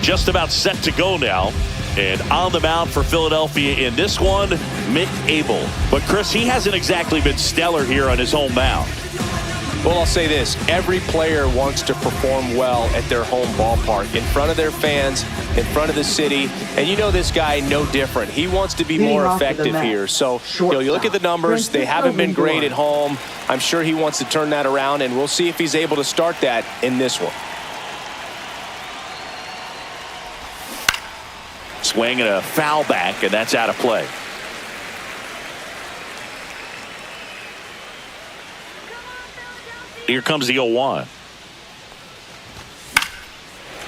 just about set to go now. And on the mound for Philadelphia in this one, Mick Abel. But, Chris, he hasn't exactly been stellar here on his home mound. Well, I'll say this. Every player wants to perform well at their home ballpark, in front of their fans, in front of the city. And you know this guy no different. He wants to be more effective here. So, you look at the numbers. They haven't been great at home. I'm sure he wants to turn that around, and we'll see if he's able to start that in this one. Swing and a foul back, and that's out of play. Here comes the 0-1.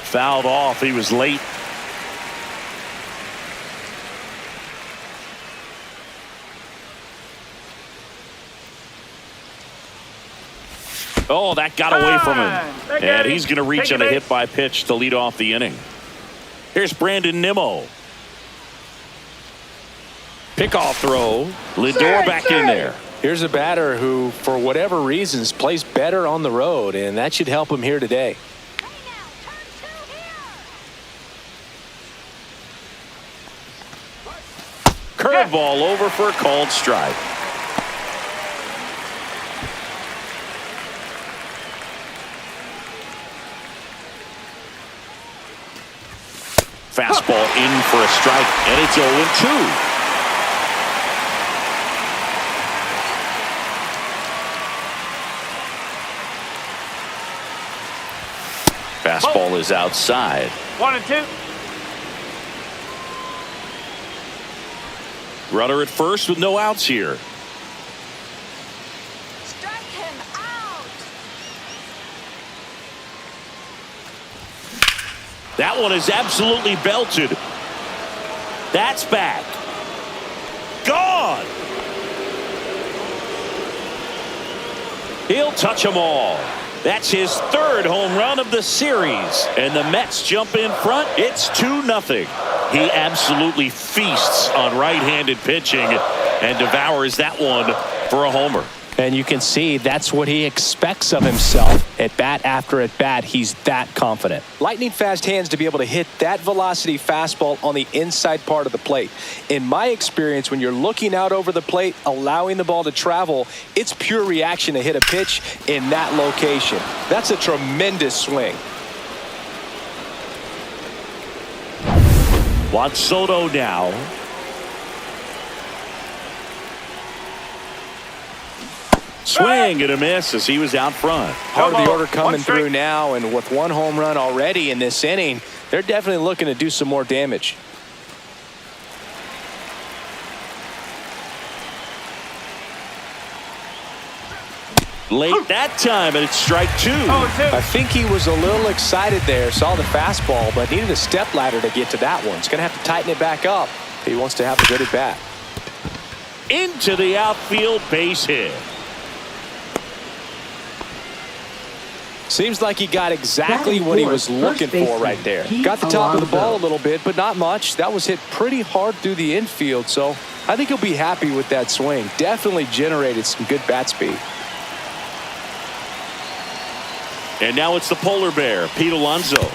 Fouled off. He was late. Oh, that got away from him. And he's going to reach on a hit by pitch to lead off the inning. Here's Brandon Nimmo. Pickoff throw. Lindor back in there. Here's a batter who, for whatever reasons, plays better on the road, and that should help him here today. Curveball over for a called strike. Fastball in for a strike, and it's 0-2. Fastball is outside. 1-2. Runner at first with no outs here. Strike him out. That one is absolutely belted. That's back. Gone. He'll touch them all. That's his third home run of the series. And the Mets jump in front. It's 2-0. He absolutely feasts on right-handed pitching and devours that one for a homer. And you can see that's what he expects of himself. At bat after at bat, he's that confident. Lightning fast hands to be able to hit that velocity fastball on the inside part of the plate. In my experience, when you're looking out over the plate, allowing the ball to travel, it's pure reaction to hit a pitch in that location. That's a tremendous swing. Juan Soto now. Swing and a miss as he was out front. Part of the order coming through now, and with one home run already in this inning, they're definitely looking to do some more damage. Late that time, and it's strike 2. I think he was a little excited there, saw the fastball, but needed a step ladder to get to that one. He's going to have to tighten it back up if he wants to have a good at bat. Into the outfield, base hit. Seems like he got exactly what he was looking for right there. Got the top of the ball a little bit, but not much. That was hit pretty hard through the infield, so I think he'll be happy with that swing. Definitely generated some good bat speed. And now it's the polar bear, Pete Alonso.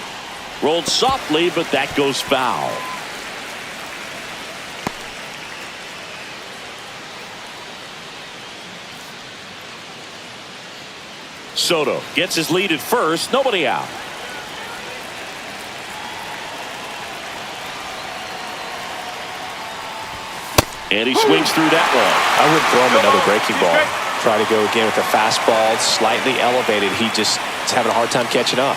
Rolled softly, but that goes foul. Soto gets his lead at first. Nobody out. And he swings through that one. I would throw him another breaking ball. Try to go again with the fastball, slightly elevated. He just is having a hard time catching up.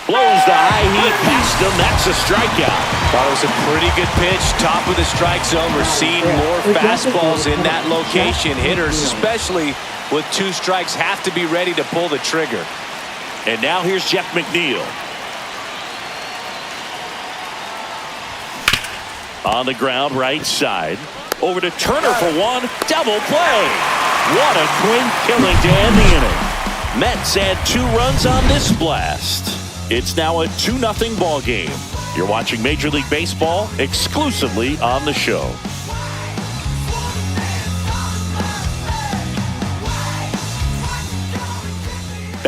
Blows the high heat past him. That's a strikeout. Thought it was a pretty good pitch. Top of the strike zone. We're seeing more fastballs in that location. Hitters, especially with 2 strikes, have to be ready to pull the trigger. And now here's Jeff McNeil. On the ground, right side. Over to Turner for one. Double play. What a quick killing to end the inning. Mets add 2 runs on this blast. It's now a 2-0 ball game. You're watching Major League Baseball exclusively on the show.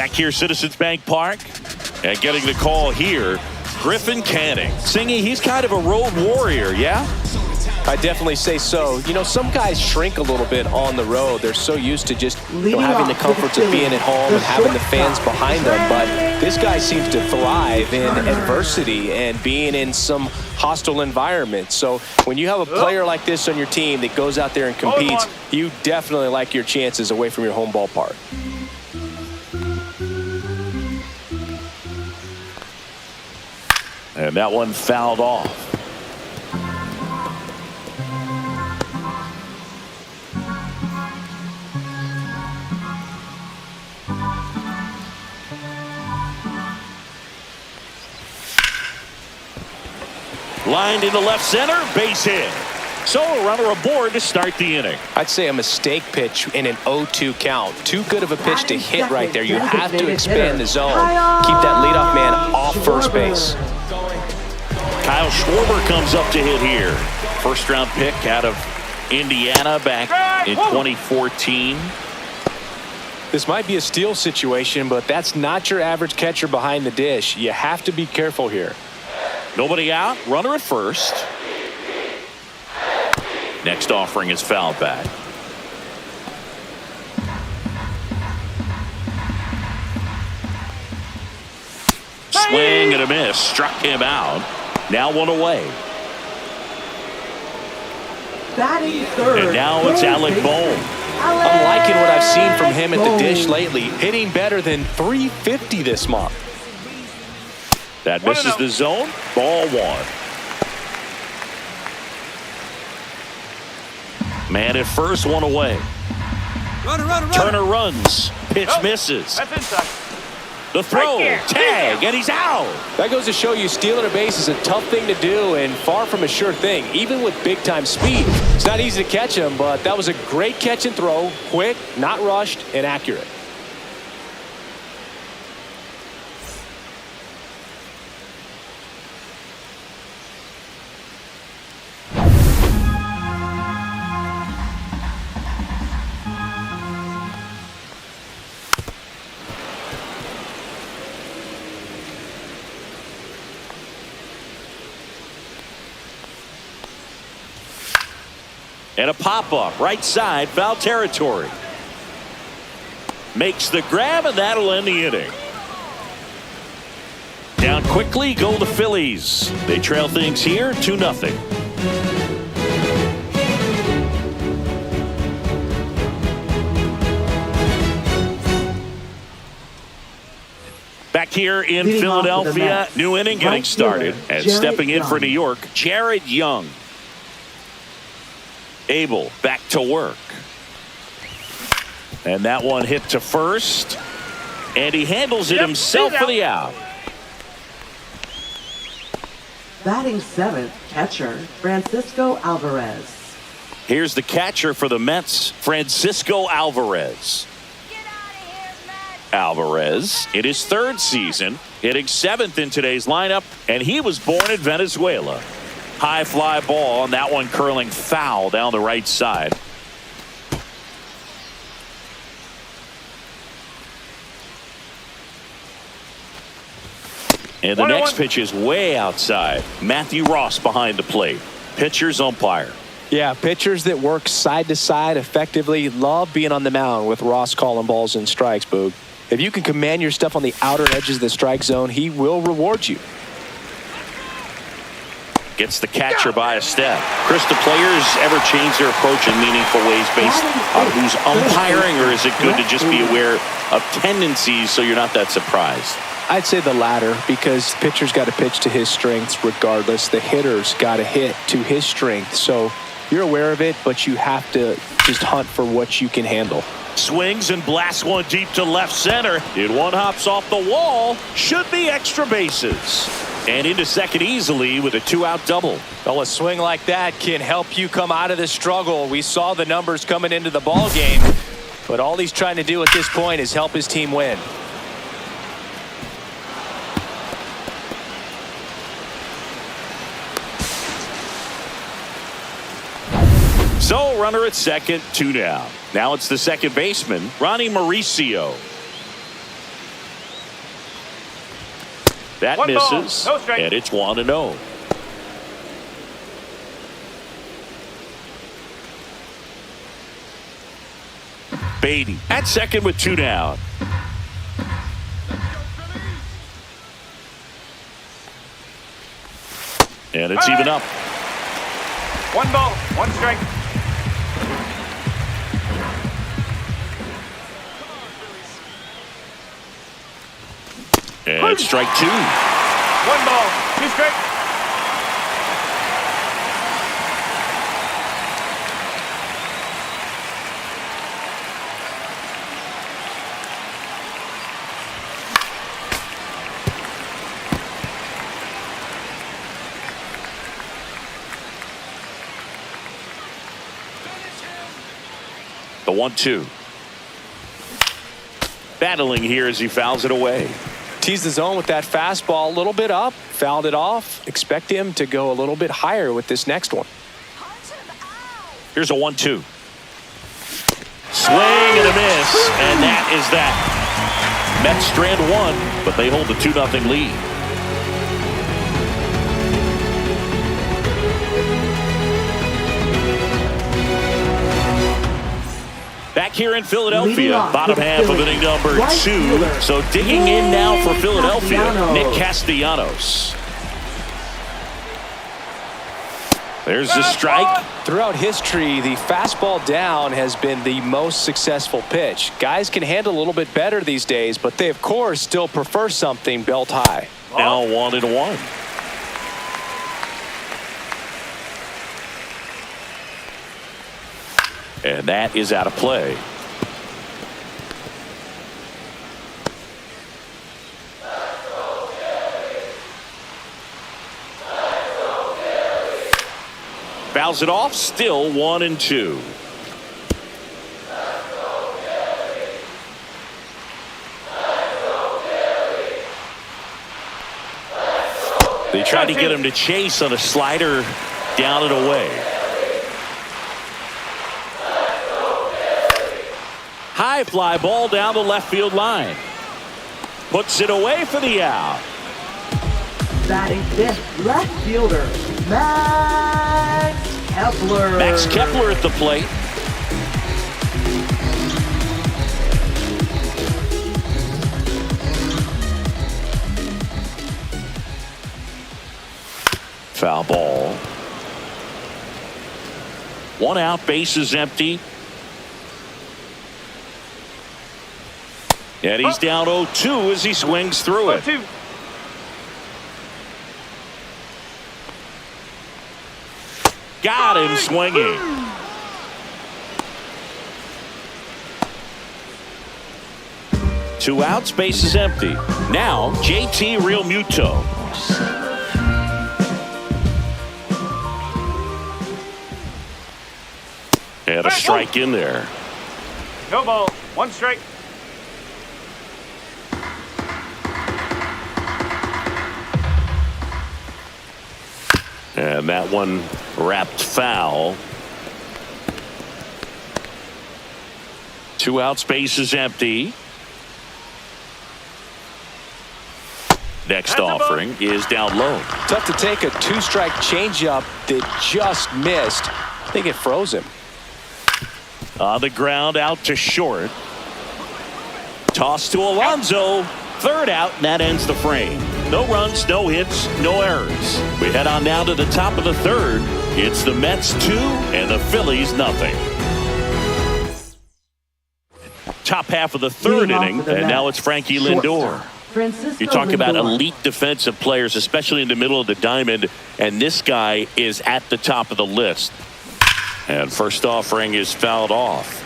Back here, Citizens Bank Park. And getting the call here, Griffin Canning. Singy, he's kind of a road warrior, yeah? I definitely say so. You know, some guys shrink a little bit on the road. They're so used to just having the comforts of being at home and having the fans behind them. But this guy seems to thrive in adversity and being in some hostile environments. So when you have a player like this on your team that goes out there and competes, you definitely like your chances away from your home ballpark. And that one fouled off. Lined into left center, base hit. So a runner aboard to start the inning. I'd say a mistake pitch in an 0-2 count. Too good of a pitch to hit right there. You have to expand the zone. Keep that leadoff man off first base. Kyle Schwarber comes up to hit here. First round pick out of Indiana back in 2014. This might be a steal situation, but that's not your average catcher behind the dish. You have to be careful here. Nobody out, runner at first. Next offering is fouled back. Swing and a miss, struck him out. Now one away. Batting third. And now it's Alec Bohm. I'm liking what I've seen from him at the dish lately. Hitting better than .350 this month. That misses the zone. Ball one. Man at first, one away. Turner runs. Pitch misses. That's inside. The throw, tag, and he's out. That goes to show you stealing a base is a tough thing to do and far from a sure thing, even with big-time speed. It's not easy to catch him, but that was a great catch and throw, quick, not rushed, and accurate. And a pop-up, right side, foul territory. Makes the grab, and that'll end the inning. Down quickly go the Phillies. They trail things here 2-0. Back here in Philadelphia, new inning getting started. And stepping in for New York, Jared Young. Abel back to work. And that one hit to first. And he handles it himself for the out. Batting seventh, catcher, Francisco Alvarez. Here's the catcher for the Mets, Francisco Alvarez. Get out of here, Matt. Alvarez in his third season, hitting seventh in today's lineup, and he was born in Venezuela. High fly ball, and that one curling foul down the right side. And the next pitch is way outside. Matthew Ross behind the plate. Pitcher's umpire. Yeah, pitchers that work side to side effectively love being on the mound with Ross calling balls and strikes, Boog. If you can command your stuff on the outer edges of the strike zone, he will reward you. Gets the catcher by a step. Chris, do players ever change their approach in meaningful ways based on who's umpiring, or is it good to just be aware of tendencies so you're not that surprised? I'd say the latter, because pitcher's got to pitch to his strengths regardless. The hitter's got to hit to his strength. So you're aware of it, but you have to just hunt for what you can handle. Swings and blasts one deep to left center. And one hops off the wall. Should be extra bases. And into second easily with a 2-out double. Well, a swing like that can help you come out of the struggle. We saw the numbers coming into the ball game, but all he's trying to do at this point is help his team win. So runner at second, 2 down. Now it's the second baseman, Ronnie Mauricio. That One ball, misses, no strike. and it's 1-0. Beatty at second with 2 down. And it's even up. One ball, one strike. And it's strike 2. One ball, 2 strike. The 1-2. Battling here as he fouls it away. Teased the zone with that fastball, a little bit up, fouled it off. Expect him to go a little bit higher with this next one. Here's a 1-2. Swing and a miss, and that is that. Mets strand 1, but they hold the 2-0 lead. Back here in Philadelphia, bottom half of inning number 2. So digging in now for Philadelphia, Nick Castellanos. There's the strike. Throughout history, the fastball down has been the most successful pitch. Guys can handle a little bit better these days, but they, of course, still prefer something belt high. Now 1-1. And that is out of play. Fouls it off, still 1-2. They tried to get him to chase on a slider down and away. High fly ball down the left field line. Puts it away for the out. Batting 5th, left fielder, Max Kepler. Max Kepler at the plate. Foul ball. 1 out, bases empty. And he's down 0-2 as he swings through it. 2. Got him swinging. Two outs, base is empty. Now JT Realmuto. And a strike in there. No ball, 1 strike. And that one wrapped foul. 2 outs, base is empty. Next offering is down low. Tough to take a 2-strike changeup that just missed. I think it froze him. On the ground, out to short. Toss to Alonso. 3rd out, and that ends the frame. No runs, no hits, no errors. We head on now to the top of the 3rd. It's the Mets 2 and the Phillies nothing. Top half of the 3rd inning, and now it's Frankie Lindor. You talk about elite defensive players, especially in the middle of the diamond, and this guy is at the top of the list. And first offering is fouled off.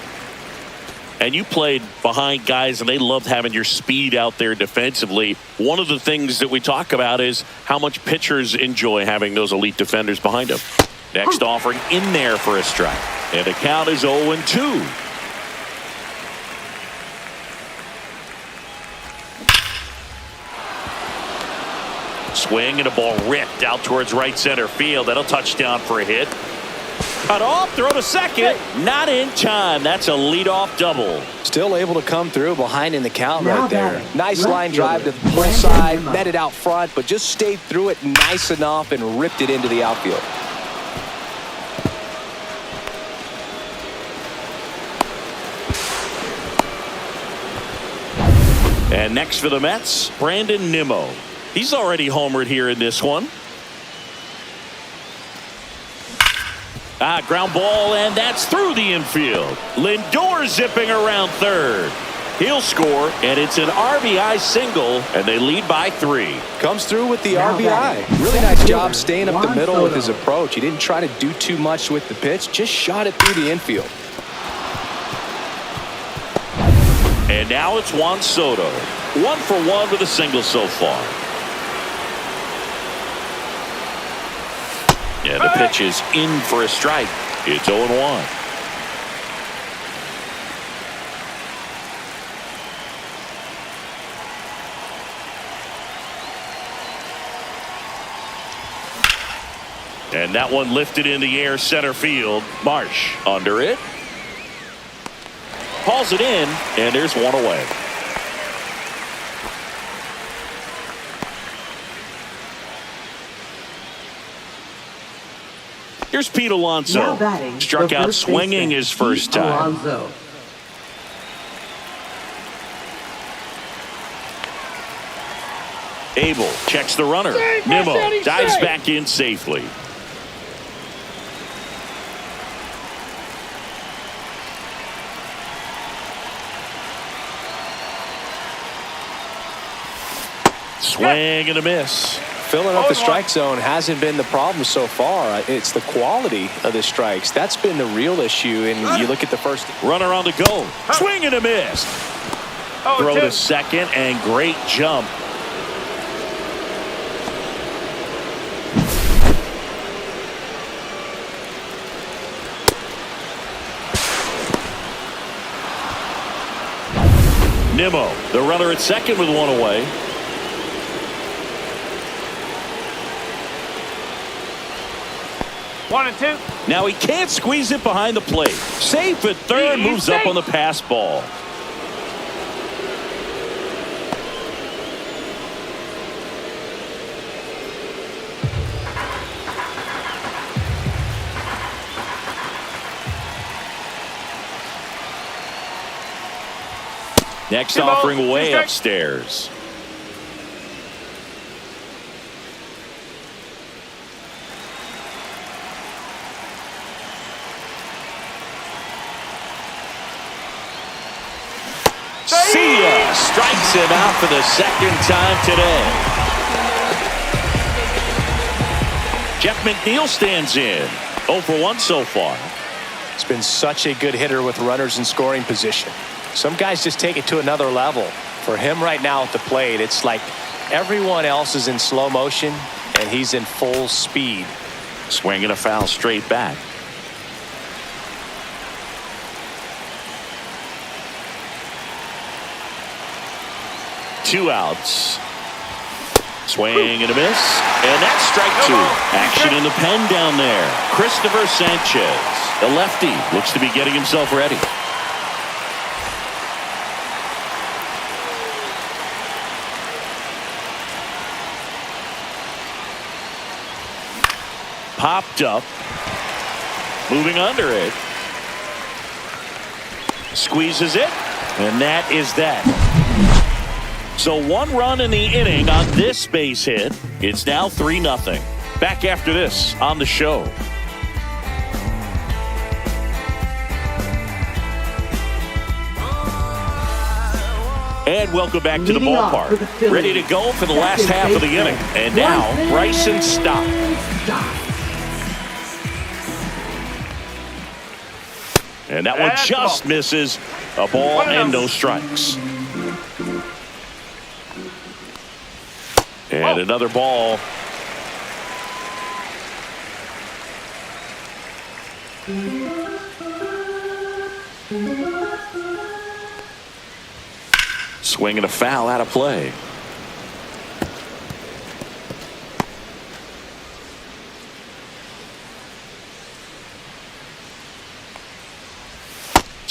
And you played behind guys, and they loved having your speed out there defensively. One of the things that we talk about is how much pitchers enjoy having those elite defenders behind them. Next offering in there for a strike. And the count is 0-2. Swing and a ball ripped out towards right center field. That'll touch down for a hit. Cut off, throw to second. Not in time. That's a leadoff double. Still able to come through behind in the count Now right there. batting, Nice left line drive to the fielder, pull Brandon side, Nimmo. netted out front, but just stayed through it nice enough and ripped it into the outfield. And next for the Mets, Brandon Nimmo. He's already homered here in this one. Ground ball, and that's through the infield. Lindor zipping around third. He'll score, and it's an RBI single, and they lead by 3. Comes through with the Now RBI. batting, Really left nice job fielder, staying up the Juan middle with his Soto. approach. He didn't try to do too much with the pitch, just shot it through the infield. And now it's Juan Soto. 1 for 1 with a single so far. And the pitch is in for a strike. It's 0-1. And that one lifted in the air center field. Marsh under it. Hauls it in, and there's one away. Here's Pete Alonso. Now batting, Struck the out first swinging baseman, his first Pete time. Alonso. Abel checks the runner. Nimmo dives back in safely. Swing and a miss. Filling up the strike zone hasn't been the problem so far. It's the quality of the strikes. That's been the real issue. And you look at the first. Runner on the go. Swing and a miss. Throw to second, and great jump. Nimmo, the runner at second with one away. One and two. Now he can't squeeze it behind the plate. Safe at third, moves up on the pass ball. Next offering way upstairs. See ya! Strikes him out for the second time today. Jeff McNeil stands in. 0 for 1 so far. It's been such a good hitter with runners in scoring position. Some guys just take it to another level. For him right now at the plate, it's like everyone else is in slow motion and he's in full speed. Swinging a foul straight back. Two outs. Swing and a miss. And that's strike 2. Action in the pen down there. Christopher Sanchez, the lefty, looks to be getting himself ready. Popped up. Moving under it. Squeezes it. And that is that. So 1 run in the inning on this base hit. It's now 3-0. Back after this on the show. And welcome back to the Leading off for the ballpark. Phillies, Ready to go for the last second half of the baseman, inning. And now Bryson Stott. And that one just misses. A ball and no strikes. And another ball. Swinging a foul out of play.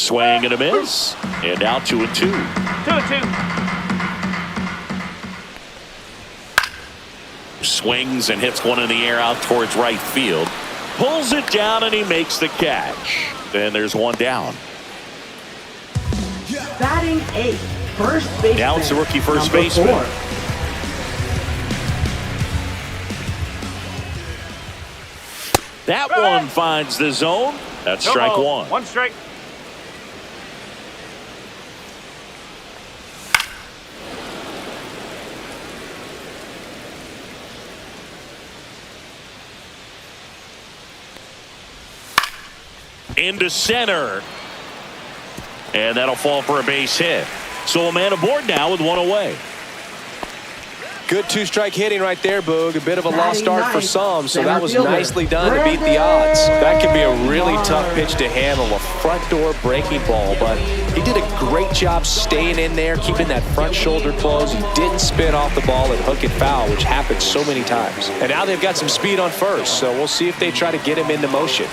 Swing and a miss. And now 2-2. 2-2. Swings and hits one in the air out towards right field. Pulls it down and he makes the catch. Then there's one down. Batting 8th, first baseman. Now it's the rookie first number baseman. 4. That one finds the zone. That's strike one. 1 strike. Into center. And that'll fall for a base hit. So a man aboard now with one away. Good two-strike hitting right there, Boog. A bit of a lost start for some, so that was Center fielder, nicely done to beat the odds. That can be a really tough pitch to handle, a front door breaking ball, but he did a great job staying in there, keeping that front shoulder closed. He didn't spin off the ball and hook it foul, which happens so many times. And now they've got some speed on first, so we'll see if they try to get him into motion.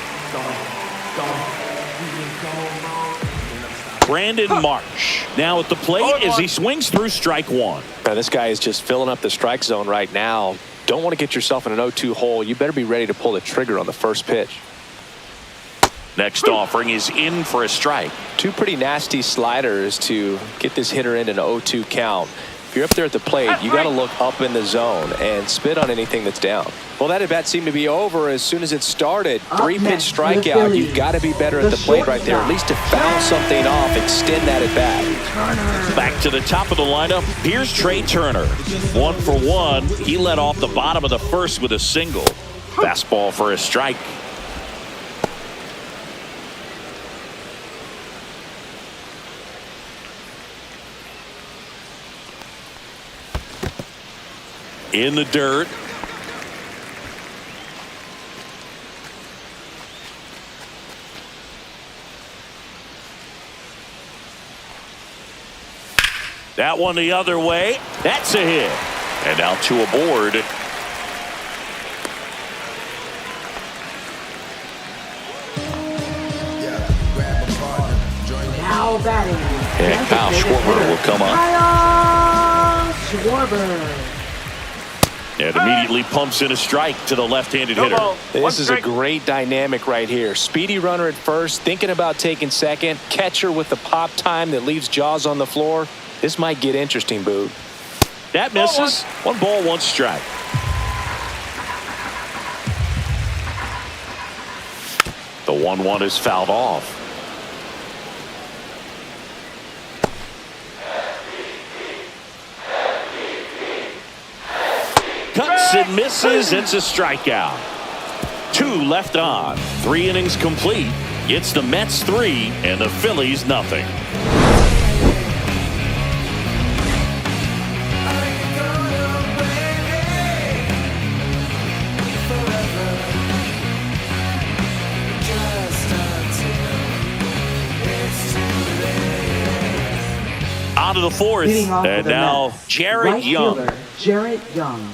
Brandon Marsh now at the plate as he swings through strike one. Now, this guy is just filling up the strike zone right now. Don't want to get yourself in an 0-2 hole. You better be ready to pull the trigger on the first pitch. Next offering is in for a strike. Two pretty nasty sliders to get this hitter in an 0-2 count. If you're up there at the plate, you got to look up in the zone and spit on anything that's down. Well, that at bat seemed to be over as soon as it started. 3-pitch strikeout. You've got to be better at the plate right there, at least to foul something off, extend that at bat. Back to the top of the lineup. Here's Trey Turner. 1 for 1. He led off the bottom of the first with a single. Fastball for a strike. In the dirt. That one the other way. That's a hit. And now 2 aboard. Now batting. And Kyle Schwarber will come up. Kyle Schwarber. And immediately pumps in a strike to the left-handed hitter. This is a great dynamic right here. Speedy runner at first, thinking about taking second. Catcher with the pop time that leaves Jaws on the floor. This might get interesting, Boog. That misses. 1 ball, 1 strike. The 1-1 is fouled off. Cuts and misses. It's a strikeout. 2 left on. 3 innings complete. It's the Mets 3 and the Phillies nothing. On to the 4th. And now Jared Young. Jared Young.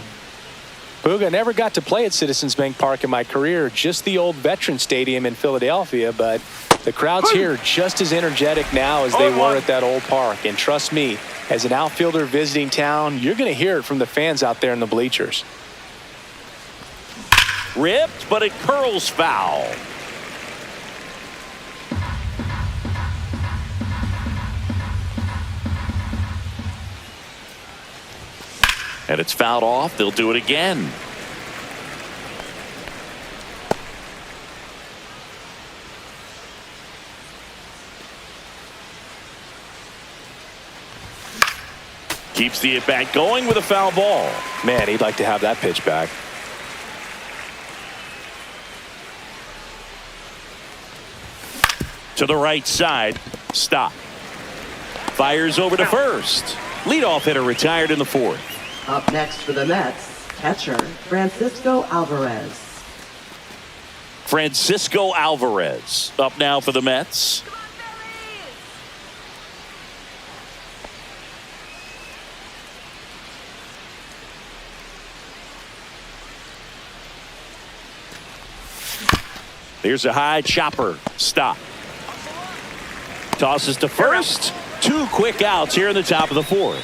Boog, I never got to play at Citizens Bank Park in my career, just the old Veterans Stadium in Philadelphia, but the crowds here are just as energetic now as they were at that old park. And trust me, as an outfielder visiting town, you're going to hear it from the fans out there in the bleachers. Ripped, but it curls foul. And it's fouled off. They'll do it again. Keeps the at-bat going with a foul ball. Man, he'd like to have that pitch back. To the right side. Stop. Fires over to first. Leadoff hitter retired in the 4th. Up next for the Mets, catcher Francisco Alvarez. Francisco Alvarez up now for the Mets. Here's a high chopper. Stop. Tosses to first. 2 quick outs here in the top of the 4th.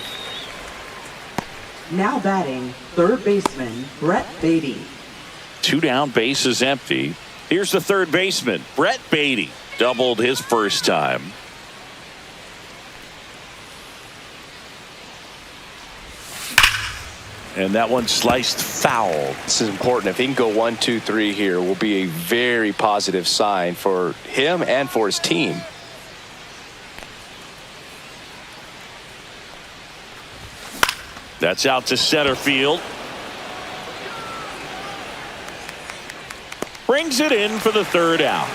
Now batting, third baseman, Brett Beatty. 2 down, bases empty. Here's the third baseman, Brett Beatty. Doubled his first time. And that one sliced foul. This is important. If he can go 1, 2, 3 here, will be a very positive sign for him and for his team. That's out to center field. Brings it in for the third out.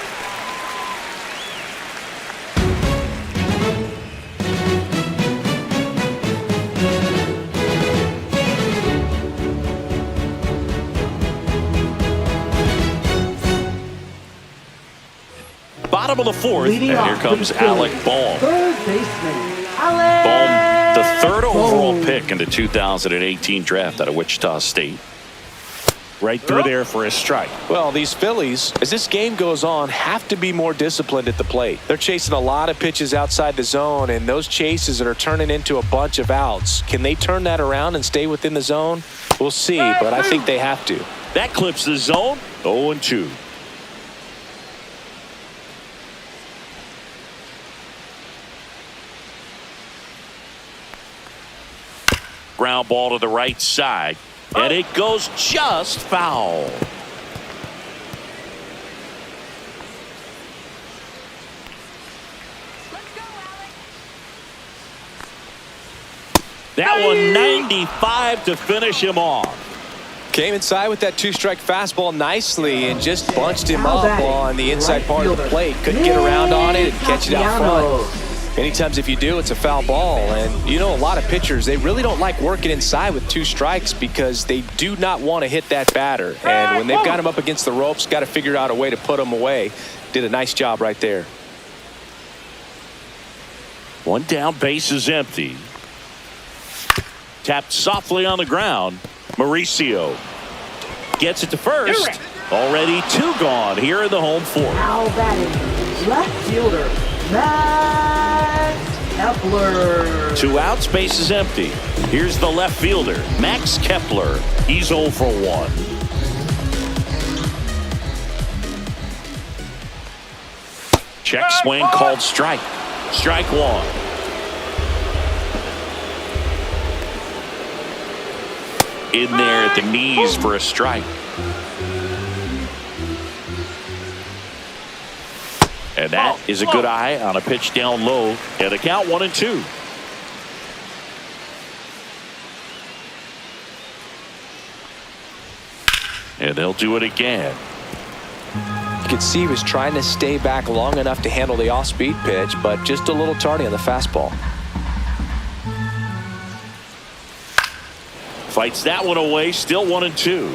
Bottom of the 4th, Leading and here off comes for the Alec Phillies, Bohm. third baseman, Alec Bohm, the 3rd overall Bohm. pick in the 2018 draft out of Wichita State. Right through there for a strike. Well, these Phillies, as this game goes on, have to be more disciplined at the plate. They're chasing a lot of pitches outside the zone, and those chases that are turning into a bunch of outs. Can they turn that around and stay within the zone? We'll see, but I think they have to. That clips the zone. 0-2. Ground ball to the right side. And it goes just foul. Let's go, Alex. That one 95 to finish him off. Came inside with that 2-strike fastball nicely and just bunched him Now up batting, on the inside right part of the fielder, plate. Couldn't get around on it and catch it out Castellanos. front. Many times if you do, it's a foul ball. And you know, a lot of pitchers, they really don't like working inside with 2 strikes because they do not want to hit that batter. And when they've got him up against the ropes, got to figure out a way to put him away. Did a nice job right there. 1 down, base is empty. Tapped softly on the ground. Mauricio gets it to first. Already 2 gone here in the home 4th. Now batting, left fielder, Max Kepler. 2 outs, base is empty. Here's the left fielder, Max Kepler. He's 0 for 1. Check swing called strike. Strike 1. In there at the knees for a strike. And that is a good eye on a pitch down low. And the count 1-2. And they'll do it again. You could see he was trying to stay back long enough to handle the off-speed pitch, but just a little tardy on the fastball. Fights that one away, still 1-2.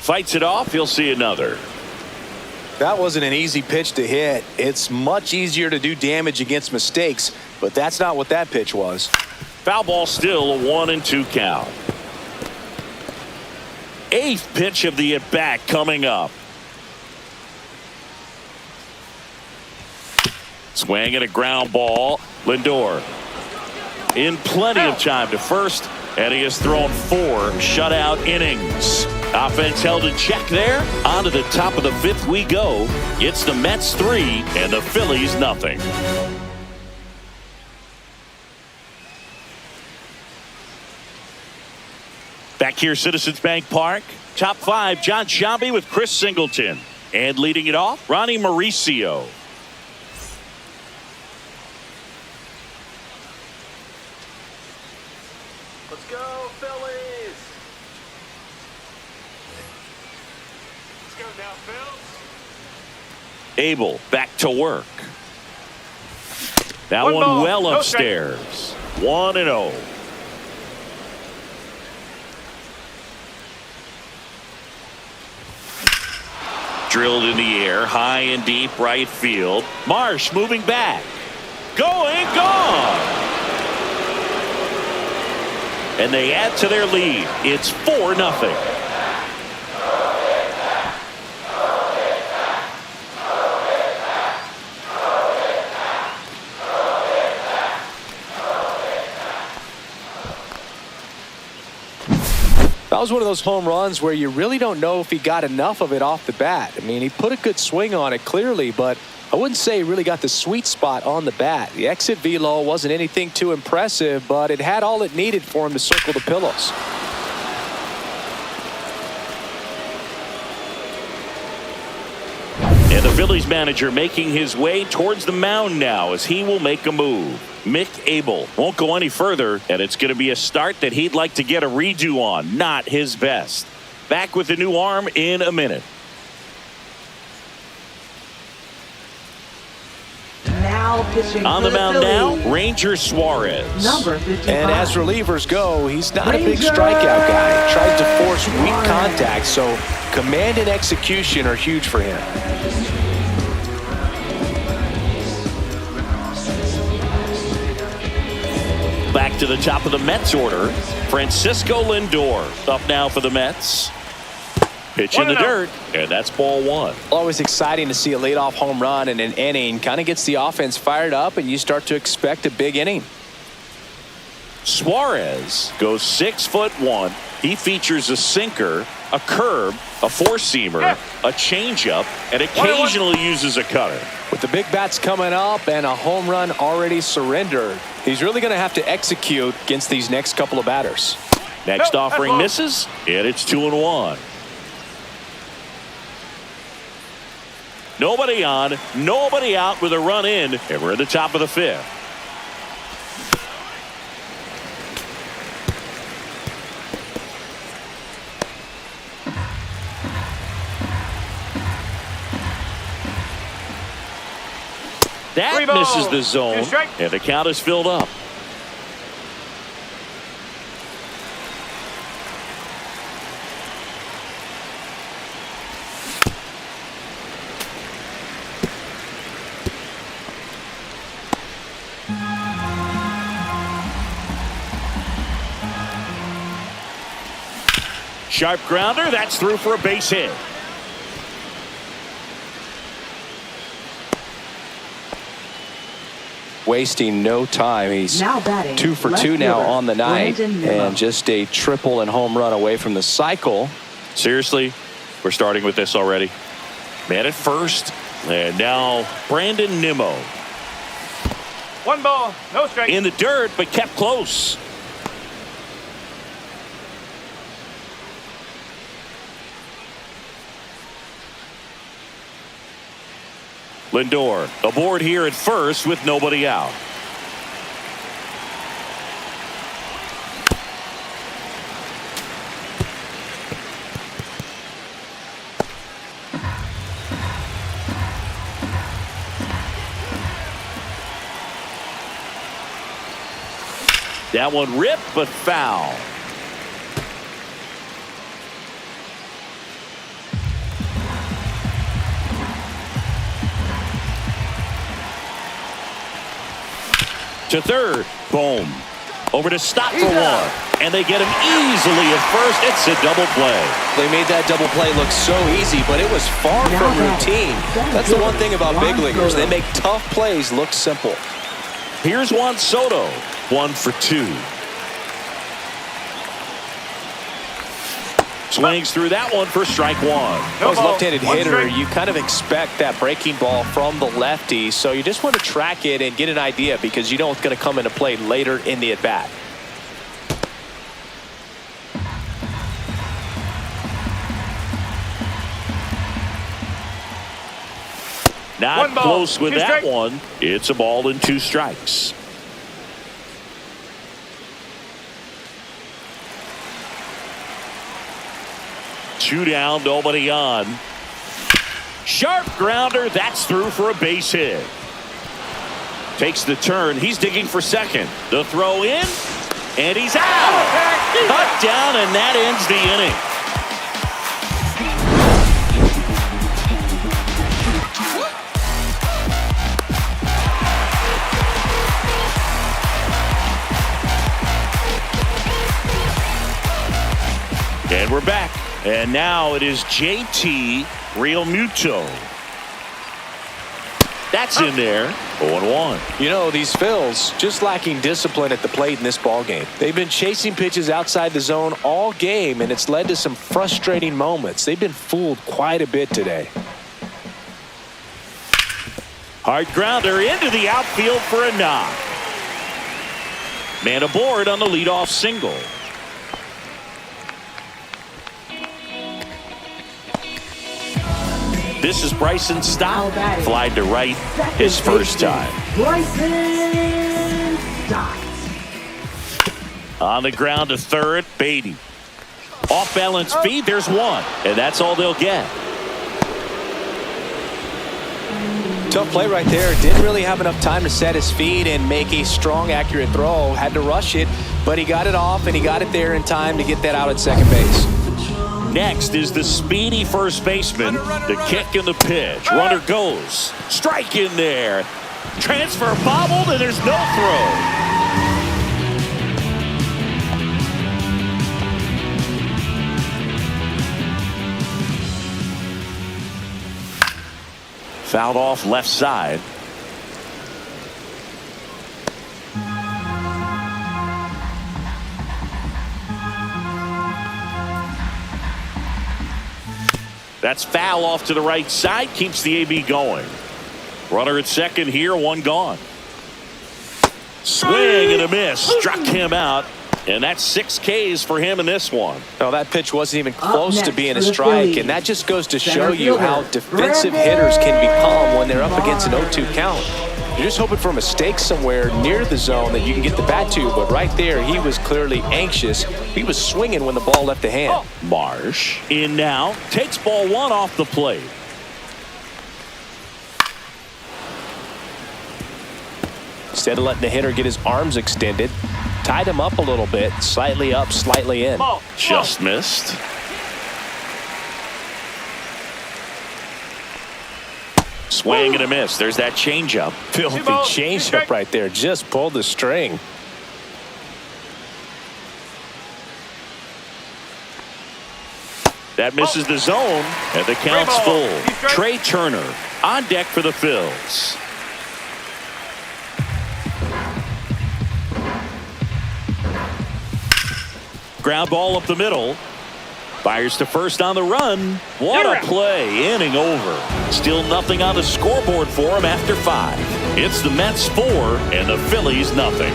Fights it off, he'll see another. That wasn't an easy pitch to hit. It's much easier to do damage against mistakes, but that's not what that pitch was. Foul ball, still a 1-2 count. 8th pitch of the at-bat coming up. Swing and a ground ball. Lindor in plenty of time to first, and he has thrown 4 shutout innings. Offense held in check there. On to the top of the 5th we go. It's the Mets 3 and the Phillies nothing. Back here, Citizens Bank Park. Top 5, John Sciambi with Chris Singleton. And leading it off, Ronnie Mauricio. Let's go, Phillies! Let's go now, Phils. Abel back to work. That One one ball, well no strike. upstairs. 1-0. Drilled in the air, high and deep right field. Marsh moving back. Going, gone. And they add to their lead. It's 4-0. That was one of those home runs where you really don't know if he got enough of it off the bat. I mean, he put a good swing on it clearly, but I wouldn't say he really got the sweet spot on the bat. The exit velo wasn't anything too impressive, but it had all it needed for him to circle the pillows. And the Phillies manager making his way towards the mound now as he will make a move. Mick Abel won't go any further, and it's going to be a start that he'd like to get a redo on. Not his best. Back with the new arm in a minute. Now pitching On the for mound Phillies, now, Ranger Suarez. number 55. And as relievers go, he's not a big Ranger! strikeout guy. He tries to force weak contact, so command and execution are huge for him. Back to the top of the Mets order, Francisco Lindor up now for the Mets. Pitch in the dirt, and that's ball one. Always exciting to see a leadoff home run in an inning. Kind of gets the offense fired up, and you start to expect a big inning. Suarez goes 6'1". He features a sinker, a curve, a four-seamer, a changeup, and occasionally uses a cutter. With the big bats coming up and a home run already surrendered, he's really going to have to execute against these next couple of batters. Next offering misses, and it's 2-1. Nobody on, nobody out with a run in, and we're at the top of the fifth. That misses the zone, and the count is filled up. Sharp grounder, that's through for a base hit. Wasting no time. He's Now batting, 2 for left 2 now fielder, on the night, Brandon Nimmo. and just a triple and home run away from the cycle. Seriously, we're starting with this already. Man at first, and now Brandon Nimmo. 1 ball, no strike. In the dirt, but kept close. Lindor aboard here at first with nobody out. That one ripped, but foul. To third, boom. Over to stop for one, and they get him easily at first. It's a double play. They made that double play look so easy, but it was far from routine. That's the one thing about big leaguers. They make tough plays look simple. Here's Juan Soto, 1 for 2. Swings through that one for strike one. As a left-handed hitter, you kind of expect that breaking ball from the lefty, so you just want to track it and get an idea because you know it's going to come into play later in the at-bat. Not close with that one. It's a ball and 2 strikes. Two down, nobody on. Sharp grounder, that's through for a base hit. Takes the turn, he's digging for second. The throw in, and he's out. Cut down, and that ends the inning. And we're back. And now it is JT Realmuto. That's in there. 0-1. You know, these Phils just lacking discipline at the plate in this ball game. They've been chasing pitches outside the zone all game, and it's led to some frustrating moments. They've been fooled quite a bit today. Hard grounder into the outfield for a knock. Man aboard on the leadoff single. This is Bryson Stott. Flied to right his first time. Bryson Stott. On the ground to third, Beatty. Off balance feed, there's one. And that's all they'll get. Tough play right there. Didn't really have enough time to set his feet and make a strong, accurate throw. Had to rush it, but he got it off, and he got it there in time to get that out at second base. Next is the speedy first baseman. The kick and the pitch. Runner goes. Strike in there. Transfer bobbled, and there's no throw. Fouled off left side. That's foul off to the right side. Keeps the AB going. Runner at second here. One gone. Swing and a miss. Struck him out. And that's 6 Ks for him in this one. No, that pitch wasn't even close to being a strike, and that just goes to show you how defensive hitters can become when they're up against an 0-2 count. You're just hoping for a mistake somewhere near the zone that you can get the bat to, but right there he was clearly anxious. He was swinging when the ball left the hand. Marsh in now. Takes ball one off the plate. Instead of letting the hitter get his arms extended, tied him up a little bit, slightly up, slightly in. Just missed. Swing and a miss. There's that changeup. Filthy changeup right there. Just pulled the string. That misses the zone, and the count's full. Trey Turner on deck for the Phils. Ground ball up the middle. Fires to first on the run. What a play. Inning over. Still nothing on the scoreboard for him after 5. It's the Mets 4 and the Phillies nothing.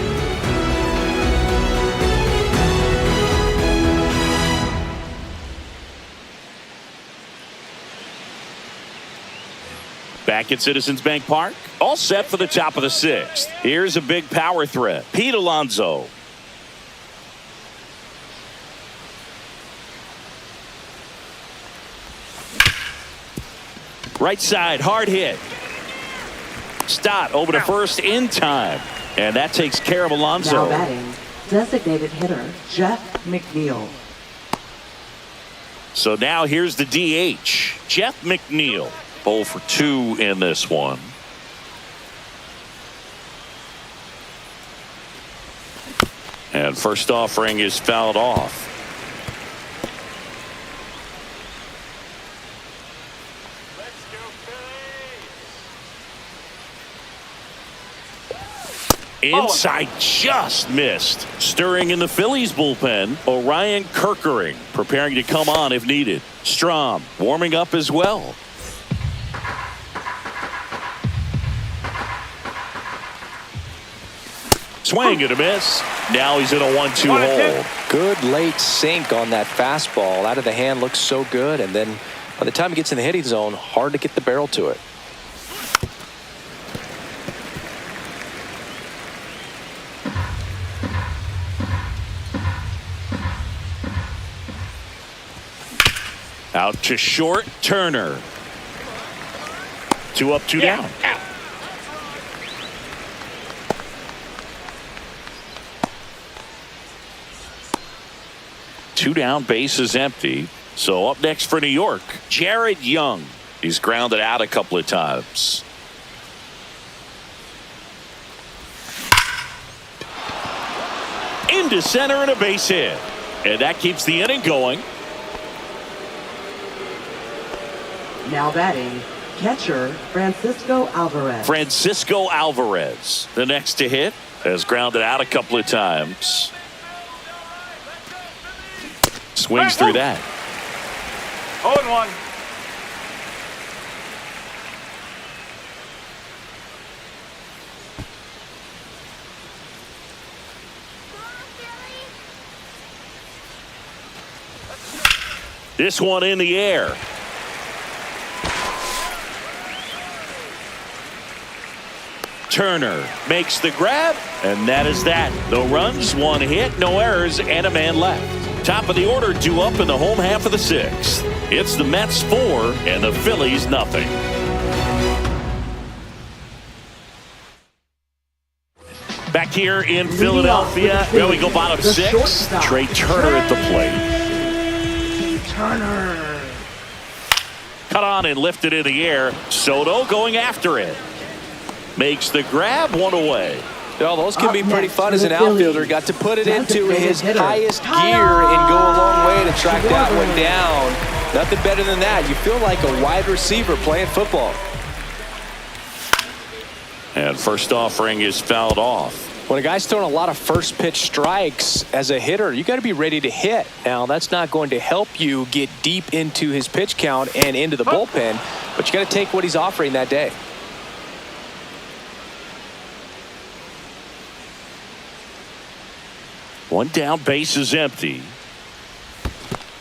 Back at Citizens Bank Park. All set for the top of the 6th. Here's a big power threat. Pete Alonso. Right side, hard hit. Stott over to first in time. And that takes care of Alonso. Now batting, designated hitter Jeff McNeil. So now here's the DH, Jeff McNeil. 0 for 2 in this one. And first offering is fouled off. Inside just missed. Stirring in the Phillies bullpen, Orion Kerkering preparing to come on if needed. Strom warming up as well. Swing and a miss. Now he's in a 1-2 hole. Good late sink on that fastball. Out of the hand looks so good, and then by the time he gets in the hitting zone, hard to get the barrel to it. Out to short, Turner. 2 up, 2 down. Two down, base is empty. So up next for New York, Jared Young. He's grounded out a couple of times. Into center and a base hit. And that keeps the inning going. Now batting, Catcher, Francisco Alvarez. Francisco Alvarez, the next to hit, has grounded out a couple of times. Swings through that. 0-1. This one in the air. Turner makes the grab, and that is that. No runs, one hit, no errors, and a man left. Top of the order due up in the home half of the sixth. It's the Mets 4 and the Phillies nothing. Back here in Philadelphia, well, we go bottom six. Trey Turner at the plate. Turner. Cut on and lifted in the air. Soto going after it. Makes the grab, one away. Well, those can be pretty fun as an outfielder. Got to put it into his highest gear and go a long way to track that one down. Nothing better than that. You feel like a wide receiver playing football. And first offering is fouled off. When a guy's throwing a lot of first pitch strikes as a hitter, you got to be ready to hit. Now, that's not going to help you get deep into his pitch count and into the bullpen, but you got to take what he's offering that day. One down, base is empty.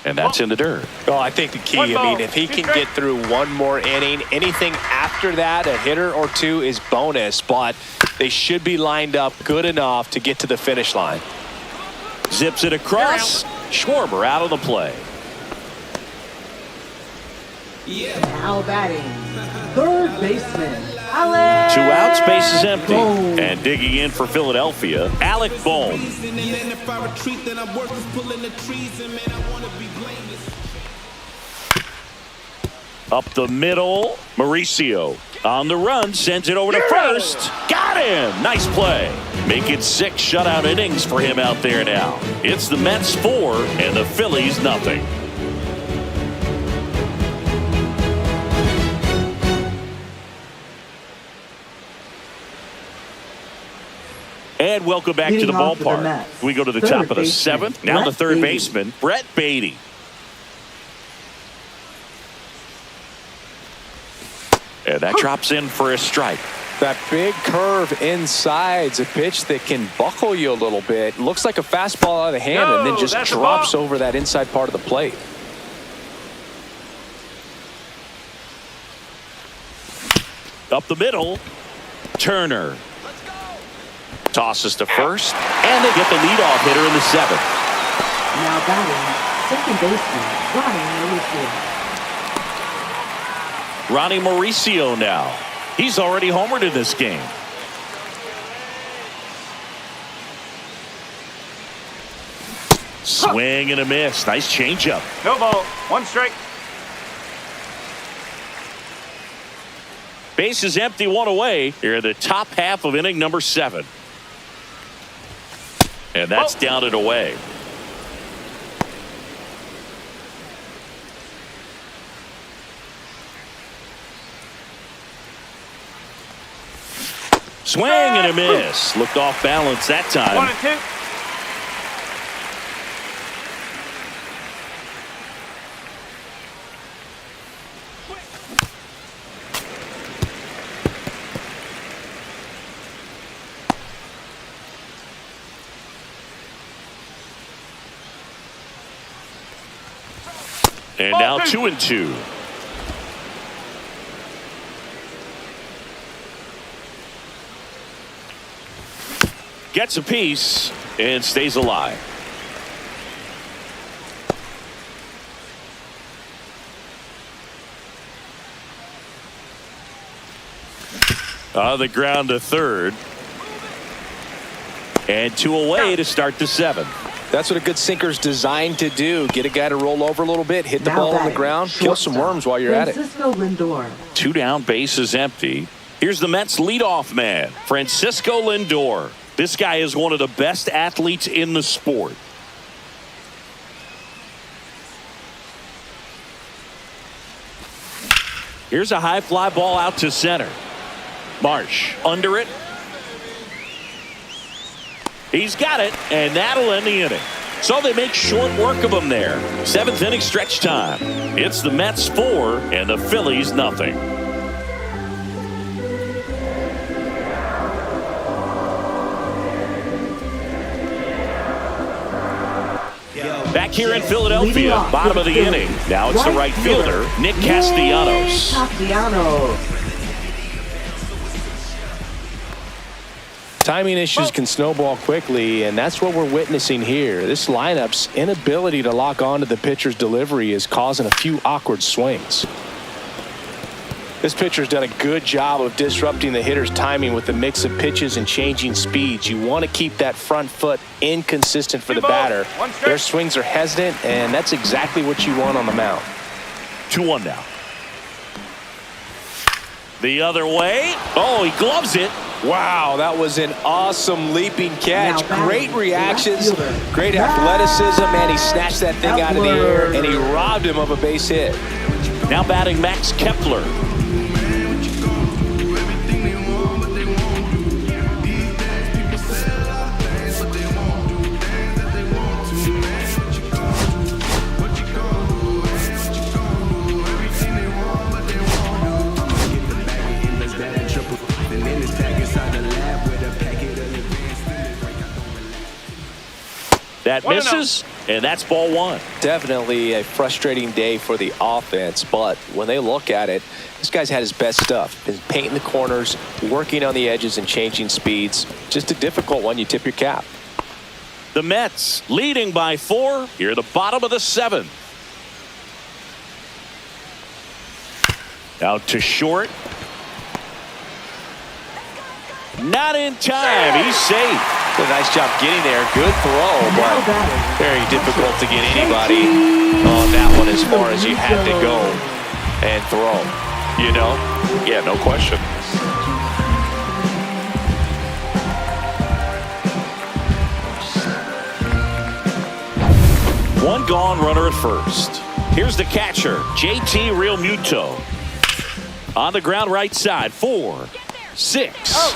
And that's in the dirt. Well, I think the key, I mean, if he can get through one more inning, anything after that, a hitter or two is bonus, but they should be lined up good enough to get to the finish line. Zips it across. Schwarber out of the play. Now batting, third baseman, Alec. 2 outs, base is empty. And digging in for Philadelphia, Alec Bohm. Up the middle, Mauricio on the run, sends it over to first. Got him! Nice play. Make it 6 shutout innings for him out there now. It's the Mets 4 and the Phillies nothing. And welcome back to the ballpark. We go to the top of the 7th. Now the third baseman, Brett Beatty. And that drops in for a strike. That big curve inside's a pitch that can buckle you a little bit. Looks like a fastball out of the hand and then just drops over that inside part of the plate. Up the middle, Turner. Tosses to first, and they get the leadoff hitter in the 7th. Now batting, second baseman, Ronnie Mauricio now. He's already homered in this game. Swing and a miss. Nice changeup. No ball. 1 strike. Base is empty, 1 away. Here in the top half of inning number 7. And that's down and away. Swing and a miss. Looked off balance that time. 1 and 2. And now 2 and 2. Gets a piece and stays alive. On the ground to third. And 2 away to start the 7th. That's what a good sinker's designed to do. Get a guy to roll over a little bit, hit the ball on the ground, kill some worms while you're at it. Francisco Lindor. 2 down, base is empty. Here's the Mets leadoff man, Francisco Lindor. This guy is one of the best athletes in the sport. Here's a high fly ball out to center. Marsh under it. He's got it, and that'll end the inning. So they make short work of him there. 7th inning stretch time. It's the Mets 4 and the Phillies nothing. Back here in Philadelphia, bottom of the inning. Now it's the right fielder, Nick Castellanos. Timing issues can snowball quickly, and that's what we're witnessing here. This lineup's inability to lock onto the pitcher's delivery is causing a few awkward swings. This pitcher's done a good job of disrupting the hitter's timing with the mix of pitches and changing speeds. You want to keep that front foot inconsistent for the batter. Their swings are hesitant, and that's exactly what you want on the mound. 2-1 now. The other way. Oh, he gloves it. Wow, that was an awesome leaping catch. Great reactions, great athleticism, and he snatched that thing out of the air, and he robbed him of a base hit. Now batting Max Kepler. That misses, and that's ball 1. Definitely a frustrating day for the offense, but when they look at it, this guy's had his best stuff. Been painting the corners, working on the edges, and changing speeds. Just a difficult one. You tip your cap. The Mets leading by 4 here at the bottom of the 7th. Out to short. Not in time. He's safe. Did a nice job getting there. Good throw, but very difficult to get anybody on that one as far as you had to go and throw. You know? Yeah, no question. One gone, runner at first. Here's the catcher, JT Realmuto. On the ground right side, 4, 6,